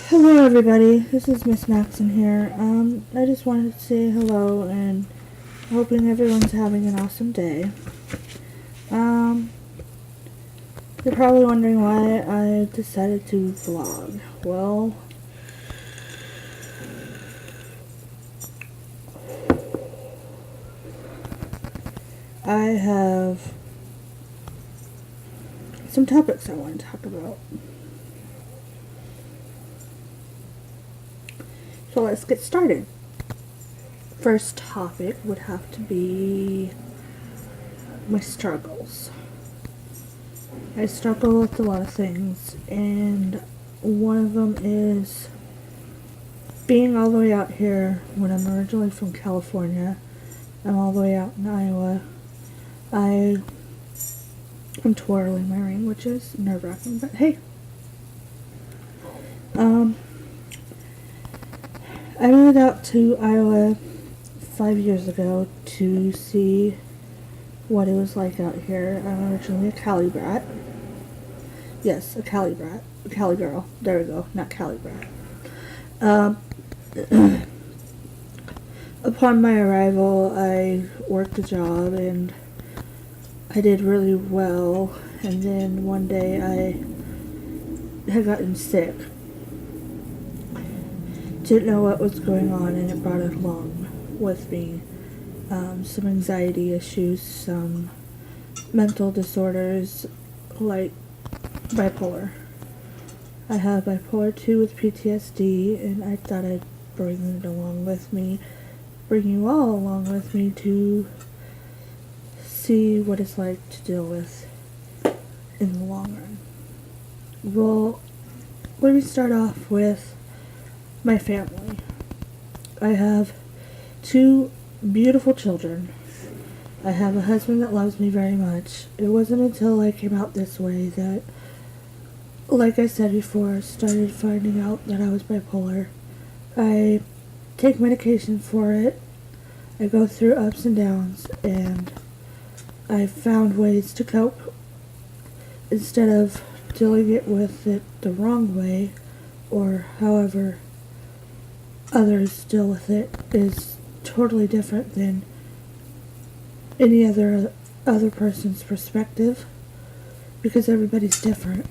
Hello everybody, this is Miss Maxon here. I just wanted to say hello and hoping everyone's having an awesome day. Um, you're probably wondering why I decided to vlog. Well, I have some topics I want to talk about. So let's get started. First topic would have to be my struggles. I struggle with a lot of things, and one of them is being all the way out here when I'm originally from California. I'm all the way out in Iowa. I'm twirling my ring, which is nerve-wracking, but hey. I moved out to Iowa 5 years ago to see what it was like out here. I'm originally a Cali brat. Yes, a Cali brat. A Cali girl. There we go. Not Cali brat. Upon my arrival, I worked a job and I did really well. And then one day I had gotten sick. Didn't know what was going on, and it brought it along with me. Some anxiety issues, some mental disorders like bipolar. I have bipolar 2 with PTSD, and I thought I'd bring it along with me, bring you all along with me to see what it's like to deal with in the long run. Well, let me start off with my family. I have 2 beautiful children. I have a husband that loves me very much. It wasn't until I came out this way that, like I said before, started finding out that I was bipolar. I take medication for it. I go through ups and downs, and I found ways to cope instead of dealing with it the wrong way, or however others deal with it is totally different than any other person's perspective, because everybody's different.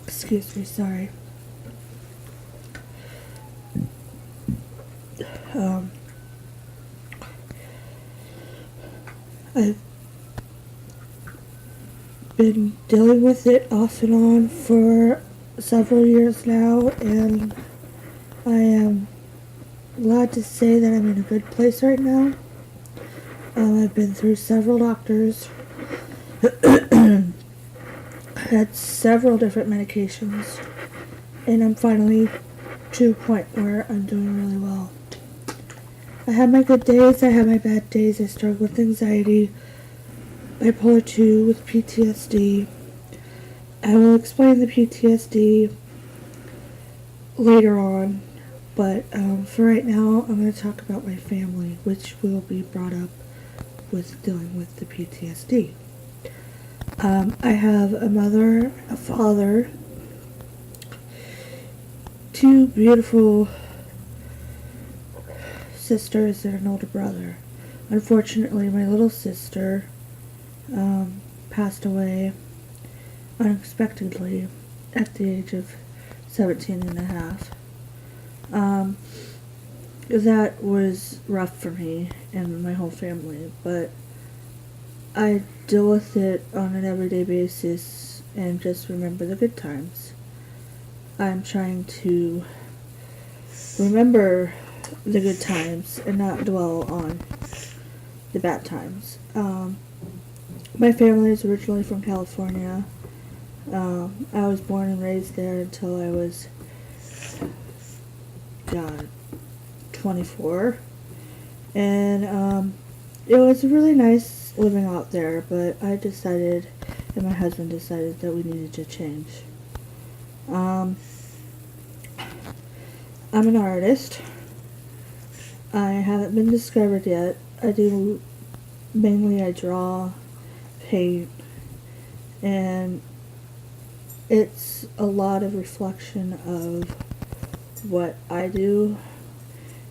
Excuse me, sorry. I've been dealing with it off and on for several years now, and I am glad to say that I'm in a good place right now. I've been through several doctors, had several different medications, and I'm finally to a point where I'm doing really well. I have my good days, I have my bad days. I struggle with anxiety, bipolar 2 with PTSD. I will explain the PTSD later on, but for right now, I'm going to talk about my family, which will be brought up with dealing with the PTSD. I have a mother, a father, 2 beautiful sisters, and an older brother. Unfortunately, my little sister passed away unexpectedly at the age of 17 and a half. That was rough for me and my whole family, but I deal with it on an everyday basis and just remember the good times. I'm trying to remember the good times and not dwell on the bad times. My family is originally from California. I was born and raised there until I was 24, and it was really nice living out there, but I decided, and my husband decided, that we needed to change. I'm an artist. I haven't been discovered yet. I draw, paint, and it's a lot of reflection of what I do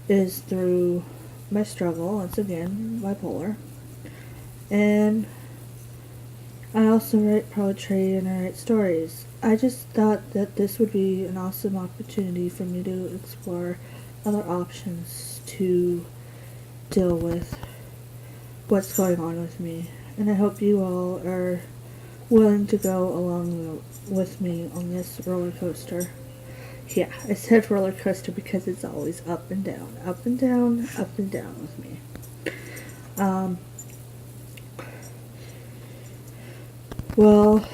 is through my struggle, once again, bipolar. And I also write poetry and I write stories. I just thought that this would be an awesome opportunity for me to explore other options to deal with what's going on with me. And I hope you all are willing to go along with me on this roller coaster. Yeah, I said roller coaster because it's always up and down, up and down, up and down with me. Well,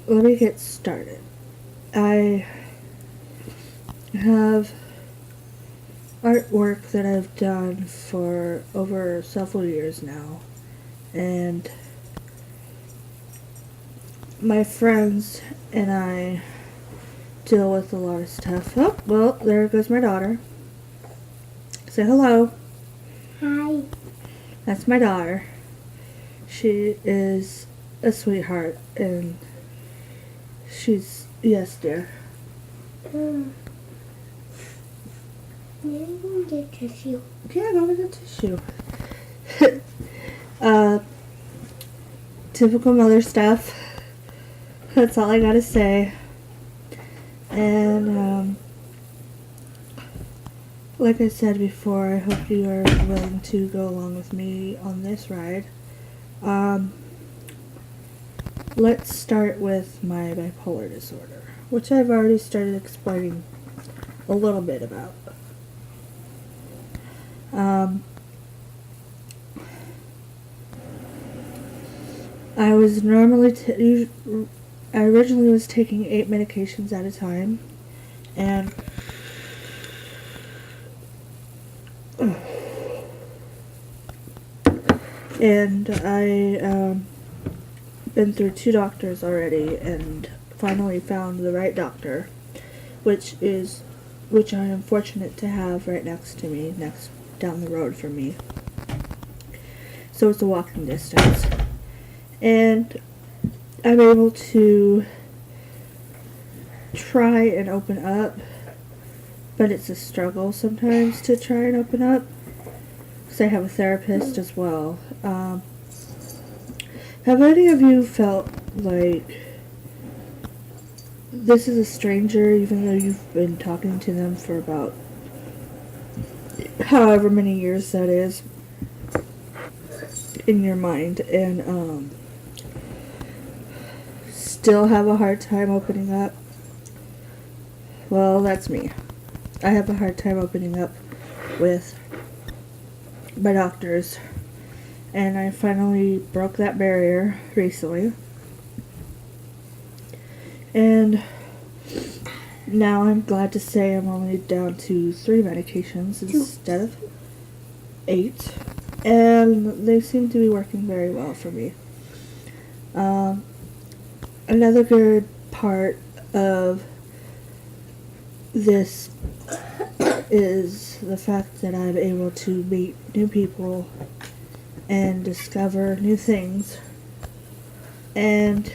let me get started. I have artwork that I've done for over several years now, and my friends and I deal with a lot of stuff. Oh, well, there goes my daughter. Say hello. Hi. That's my daughter. She is a sweetheart, and she's, yes, dear. Can I get tissue? Yeah, go get a tissue. Typical mother stuff. That's all I gotta say. And, like I said before, I hope you are willing to go along with me on this ride. Let's start with my bipolar disorder, which I've already started explaining a little bit about. I was normally I originally was taking 8 medications at a time, and I been through 2 doctors already, and finally found the right doctor, which I am fortunate to have right next to me, down the road from me. So it's a walking distance. And I'm able to try and open up, but it's a struggle sometimes to try and open up, because I have a therapist as well. Have any of you felt like this is a stranger, even though you've been talking to them for about however many years that is in your mind, and still have a hard time opening up? Well, that's me. I have a hard time opening up with my doctors, and I finally broke that barrier recently. And now I'm glad to say I'm only down to 3 medications instead of 8. And they seem to be working very well for me. Another good part of this is the fact that I'm able to meet new people and discover new things. And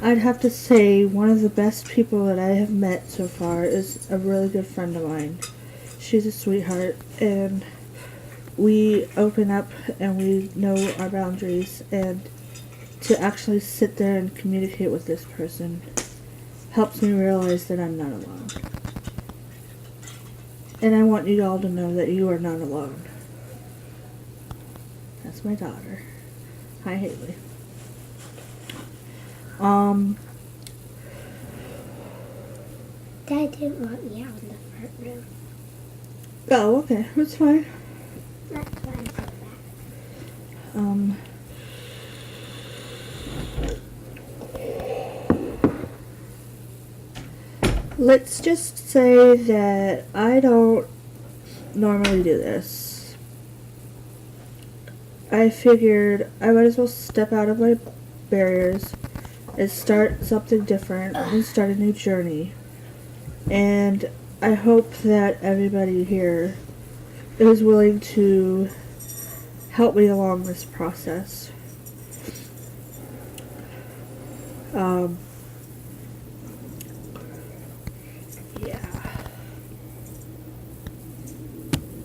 I'd have to say one of the best people that I have met so far is a really good friend of mine. She's a sweetheart, and we open up and we know our boundaries, and to actually sit there and communicate with this person helps me realize that I'm not alone. And I want you all to know that you are not alone. That's my daughter. Hi, Haley. Dad didn't want me out in the front room. Oh, okay. That's fine. That's why I said that. Let's just say that I don't normally do this. I figured I might as well step out of my barriers and start something different and start a new journey. And I hope that everybody here is willing to help me along this process.